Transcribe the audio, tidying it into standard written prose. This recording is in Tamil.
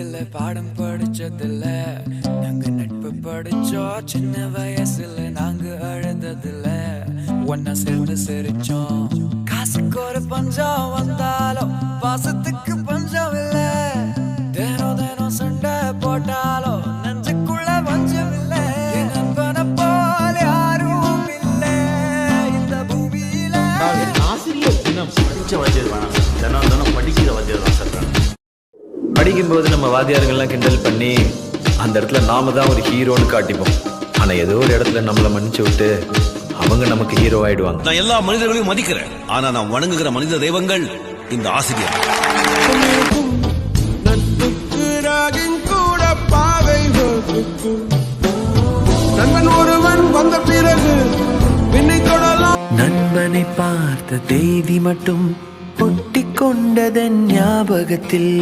காலேஜில் பாடம் படிச்சதில்ல, நாங்க நட்பு படிச்சோம். சின்ன வயசுல நாங்க அழுததில்ல, ஒன்னா சேர்ந்து சிரிச்சோம். காசுக்கு ஒரு பஞ்சம் வந்தாலும் பாசத்துக்கு பஞ்சம் இல்ல. தினம் தினம் சண்டை போட்டாலும் நெஞ்சுக்குள்ள பஞ்சம் இல்ல. நண்பனை போல யாரும் இல்ல இந்த பூமியில. ஆசிரியர் தினம் படிச்ச வாத்தியார் வேணாம், தினம் தினம் படிக்கிற வாத்தியார் தான் சார். படிக்கும்போது நம்ம வாத்தியார்கள்லாம் கிண்டல் பண்ணி அந்த இடத்துல நாம தான் ஒரு ஹீரோன்னு காட்டிப்போம். ஆனா ஏதோ ஒரு இடத்துல நம்மளை மன்னிச்சு விட்டு அவங்க நமக்கு ஹீரோ ஆயிடுவாங்க. நான் எல்லா மனிதர்களையும் மதிக்கிறேன், ஆனா நான் வணங்குகிற மனித தெய்வங்கள் இந்த ஆசிரியர். கூட பாவை நண்பன் ஒருவன் வந்த பிறகு விண்ணை தொடலாம். நண்பனை பார்த்த தேதி மட்டும் ஒட்டிக்கொண்டதன் ஞாபகத்தில்